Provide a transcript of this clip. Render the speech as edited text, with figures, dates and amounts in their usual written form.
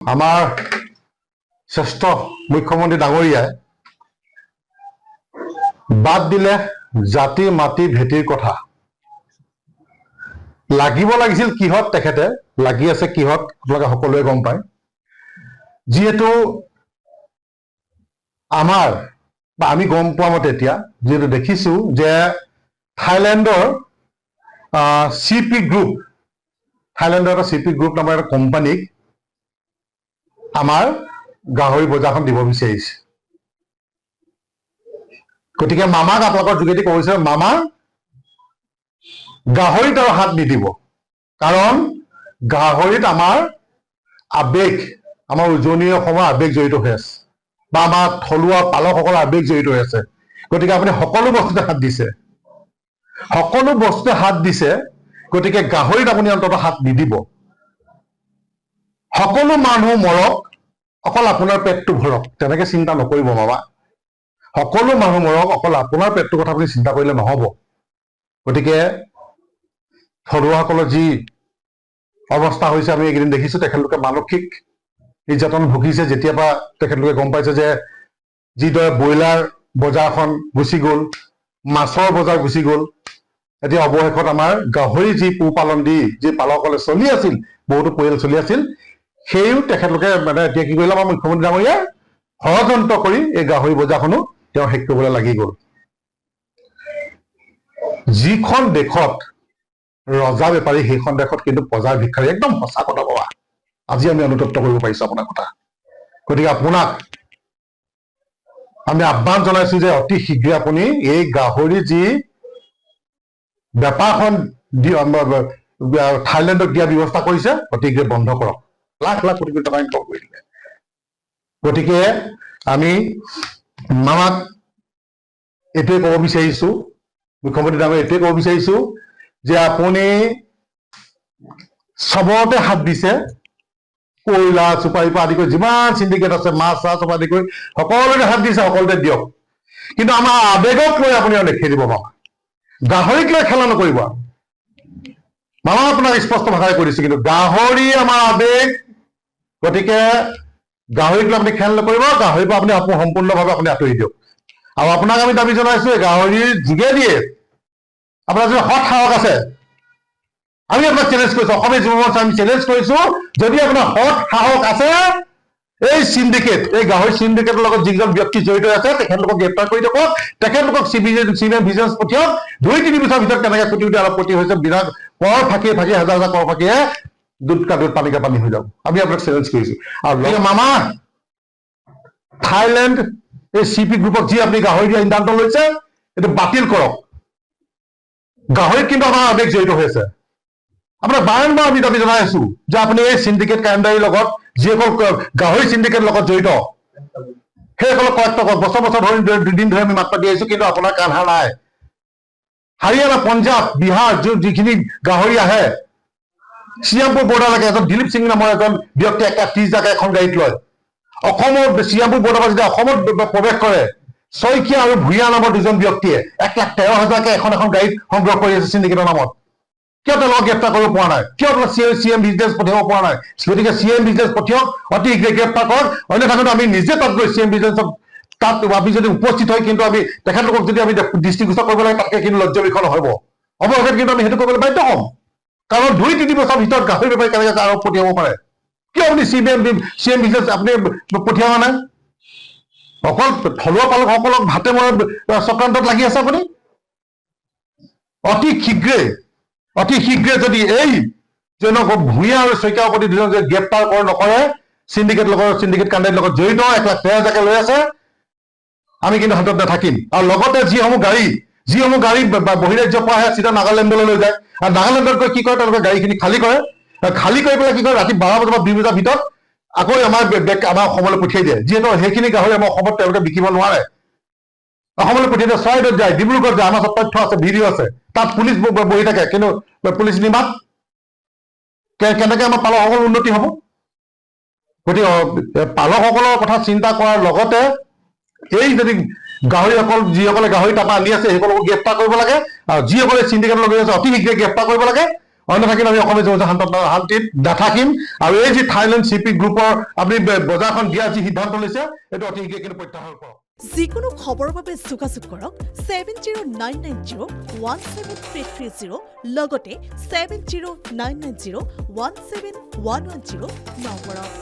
আমাৰ শ্ৰেষ্ঠ মুখ্যমন্ত্ৰী ডাঙৰীয়াই বাদ দিলে জাতি মাটি ভেটিৰ কথা। লাগিব লাগিছিল কিহত তেখেতে লাগি আছে কিহত আপোনালোকে সকলোৱে গম পায়। যিহেতু আমাৰ বা আমি গম পোৱা মতে এতিয়া যিহেতু দেখিছো যে থাইলেণ্ডৰ চিপি গ্ৰুপ, থাইলেণ্ডৰ এটা চিপি গ্ৰুপ নামৰ এটা কোম্পানীক আমাৰ গাহৰি বজাৰখন দিব বিচাৰিছে। গতিকে মামাক আপোনালোকৰ যোগেদি কৈছে, মামা গাহৰিত আৰু হাত নিদিব, কাৰণ গাহৰিত আমাৰ আৱেগ, আমাৰ উজনি অসমৰ আৱেগ জড়িত হৈ আছে বা আমাৰ থলুৱা পালকসকলৰ আৱেগ জড়িত হৈ আছে। গতিকে আপুনি সকলো বস্তুতে হাত দিছে, সকলো বস্তুতে হাত দিছে, গতিকে গাহৰিত আপুনি অন্ততঃ হাত নিদিব। সকলো মানুহ মৰক, অকল আপোনাৰ পেটটো ভৰক, তেনেকে চিন্তা নকৰিব মামা। সকলো মানুহ মৰক, অকল আপোনাৰ পেটটোৰ কথা আপুনি চিন্তা কৰিলে নহব। গতিকে থলুৱাসকলৰ যি অৱস্থা হৈছে আমি এইকেইদিন দেখিছো, তেখেতলোকে মানসিক নিৰ্যাতন ভুগিছে। যেতিয়াৰ পৰা তেখেতলোকে গম পাইছে যে যিদৰে ব্ৰইলাৰ বজাৰখন গুচি গ'ল, মাছৰ বজাৰ গুচি গ'ল, এতিয়া অৱশেষত আমাৰ গাহৰি যি পোহপালন দি যি পালকসকলে চলি আছিল, বহুতো পৰিয়াল চলি আছিল, সেইও তেখেতলোকে মানে এতিয়া কি কৰিলে আমাৰ মুখ্যমন্ত্ৰী ডাঙৰীয়াই ষড়যন্ত্ৰ কৰি এই গাহৰি বজাৰখনো তেওঁ শেষ কৰিবলৈ লাগি গ'ল। যিখন দেশত ৰজা বেপাৰী সেইখন দেশত কিন্তু প্ৰজাৰ ভিক্ষাৰী, একদম সঁচা কথা বাবা। আজি আমি অনুতপ্ত কৰিব পাৰিছো আপোনাৰ কথা। গতিকে আপোনাক আমি আহ্বান জনাইছো যে অতি শীঘ্ৰে আপুনি এই গাহৰি যি বেপাৰখন থাইলেণ্ডক দিয়া ব্যৱস্থা কৰিছে অতি শীঘ্ৰে বন্ধ কৰক। লাখ লাখ কোটি কোটি টকা ইনকম কৰি দিলে। গতিকে আমি মামাক এইটোৱে ক'ব বিচাৰিছো, মুখ্যমন্ত্ৰী ডাঙৰীয়াক এইটোৱে ক'ব বিচাৰিছো যে আপুনি চবতে হাত দিছে, কয়লা চুপাৰীৰ পৰা আদি কৰি যিমান চিণ্ডিকেট আছে, মাছ চাছ আদি কৰি সকলোতে হাত দিছে, সকলোতে দিয়ক। কিন্তু আমাৰ আৱেগক লৈ আপুনি নেখেলিব মামা, গাহৰিক লৈ খেলা নকৰিব। মামা আপোনাক স্পষ্ট ভাষাৰে কৈ দিছো, কিন্তু গাহৰি আমাৰ আৱেগ। গতিকে গাহৰিক লৈ আপুনি খেল নকৰিব, গাহৰিৰ পৰা আপুনি সম্পূৰ্ণভাৱে আপুনি আঁতৰি দিয়ক। আৰু আপোনাক আমি দাবী জনাইছো, গাহৰিৰ যোগেদিয়ে আপোনাৰ যদি সৎ সাহস আছে, আমি আপোনাক চেলেঞ্জ কৰিছো, অসমীয়া যুৱ মঞ্চ আমি চেলেঞ্জ কৰিছো, যদি আপোনাৰ সৎ সাহস আছে, এই চিণ্ডিকেট, এই গাহৰি চিণ্ডিকেটৰ লগত যিজন ব্যক্তি জড়িত আছে তেখেতলোকক গ্ৰেপ্তাৰ কৰি দিয়ক, তেখেতলোকক চিভিল ভিজিলেন্স পঠিয়াওক। 2-3 বছৰৰ ভিতৰত কেনেকৈ কোটি কোটি আৰবপতি হৈছে, বিনা কৰ ফাঁকিয়ে ফাঁকিয়ে হাজাৰ হাজাৰ কৰ ফাঁকিয়ে দুধ কা দুধ পানী কা পানী হৈ যাব। আমি আপোনাক চেলেঞ্জ কৰিছো। আৰু মামা থাইলেণ্ড এই চিপি গ্ৰুপক যি আপুনি গাহৰি দিয়া সিদ্ধান্ত লৈছে, এইটো বাতিল কৰক। গাহৰিত কিন্তু আমাৰ আৱেগ জড়িত হৈ আছে। আপোনাক বাৰম্বাৰ আমি দাবী জনাই আছো যে আপুনি এই চিণ্ডিকেট কাণ্ডাৰীৰ লগত, যিসকল গাহৰি চিণ্ডিকেট লগত জড়িত, সেইসকলক কয়েক বছৰ বছৰ ধৰি দুদিন ধৰি আমি মাত পাতি আহিছো, কিন্তু আপোনাৰ কাণ সাৰ নাই। হাৰিয়ানা, পঞ্জাৱ, বিহাৰ যিখিনি গাহৰি আহে শ্ৰীৰামপুৰ বৰ্ডাৰলৈকে, এজন দিলীপ সিং নামৰ এজন ব্যক্তি 30 জাকে এখন গাড়ীত লয়। অসমৰ শ্ৰীৰামপুৰ বৰ্ডাৰ পৰা যেতিয়া অসমত প্ৰৱেশ কৰে, শইকীয়া আৰু ভূঞা নামৰ দুজন ব্যক্তিয়ে 1,13,000কে এখন গাড়ীত সংগ্ৰহ কৰি আছে চিণ্ডিকেটৰ নামত। কিয় তেওঁলোকক গ্ৰেপ্তাৰ কৰিব পৰা নাই? কিয় আপোনাক CM ভিজিলেন্স পঠিয়াব পৰা নাই? গতিকে CM ভিজিলেন্স পঠিয়াওক, অতি শীঘ্ৰে গ্ৰেপ্তাৰ কৰক। অন্যথা আমি নিজে তাত গৈ CM ভিজিলেন্সক তাত আমি যদি উপস্থিত হয়, কিন্তু আমি তেখেতলোকক যদি আমি দৃষ্টিগোচৰ কৰিব লাগে, তাতকে কিন্তু লজ্জা বিষয় নহব। অৱশেষত কিন্তু আমি সেইটো কৰিবলৈ বাধ্য হ'ম, কাৰণ 2-3 বছৰৰ ভিতৰত গাহৰি বেপাৰী কেনেকৈ আৰোপ পঠিয়াব পাৰে? কিয় আপুনি CM ভিজিলেন্স আপুনি পঠিওৱা নাই? অকল থলুৱা পালকসকলক ভাতে মৰা চক্ৰান্তত লাগি আছে আপুনি। অতি শীঘ্ৰে যদি এই ভূঞা আৰু শইকীয়াৰ প্ৰতি দুজন যদি গ্ৰেপ্তাৰ নকৰে, চিণ্ডিকেট কাণ্ডাৰীৰ লগত জড়িত 1,13,000কে লৈ আছে, আমি কিন্তু হাতত নাথাকিম। আৰু লগতে যিসমূহ গাড়ী বহিৰাজ্যৰ পৰা আহে চিধা নাগালেণ্ডলৈ লৈ যায়, আৰু নাগালেণ্ডত গৈ কি কৰে, তেওঁলোকে গাড়ীখিনি খালী কৰে, খালী কৰি পেলাই কি কৰে, ৰাতি 12 বজাৰ পৰা 2 বজাৰ ভিতৰত আকৌ আমাৰ অসমলৈ পঠিয়াই দিয়ে। যিহেতু সেইখিনি গাহৰি আমাৰ অসমত তেওঁলোকে বিকিব নোৱাৰে, অসমলৈ পঠিয়াই দিয়ে। চৰাইদেউত যায়, ডিব্ৰুগড়ত যায়, আমাৰ তথ্য আছে, ভিডিঅ' আছে, তাত পুলিচ বহি থাকে, কিন্তু পুলিচ নিমাত। কেনেকে আমাৰ পালকসকলৰ উন্নতি হ'ব? গতিকে পালকসকলৰ কথা চিন্তা কৰাৰ লগতে এই যদি যিসকলে গাহৰি তাৰপৰা আনি আছে সেইসকলকো গ্ৰেপ্তাৰ কৰিব লাগে, আৰু যিসকলে চিণ্ডিকেটৰ লগত আছে অতি শীঘ্ৰে গ্ৰেপ্তাৰ কৰিব লাগে। অন্যথা কিন্তু আমি অসমীয়া শান্তিত নাথাকিম আৰু এই যি থাইলেণ্ড চিপি গ্ৰুপৰ আপুনি বজাৰখন দিয়া যি সিদ্ধান্ত লৈছে এইটো অতি শীঘ্ৰে কিন্তু প্ৰত্যাহাৰ কৰক যিকোনো খবৰৰ বাবে যোগাযোগ কৰক 7099017330 লগতে 7099017110 নম্বৰত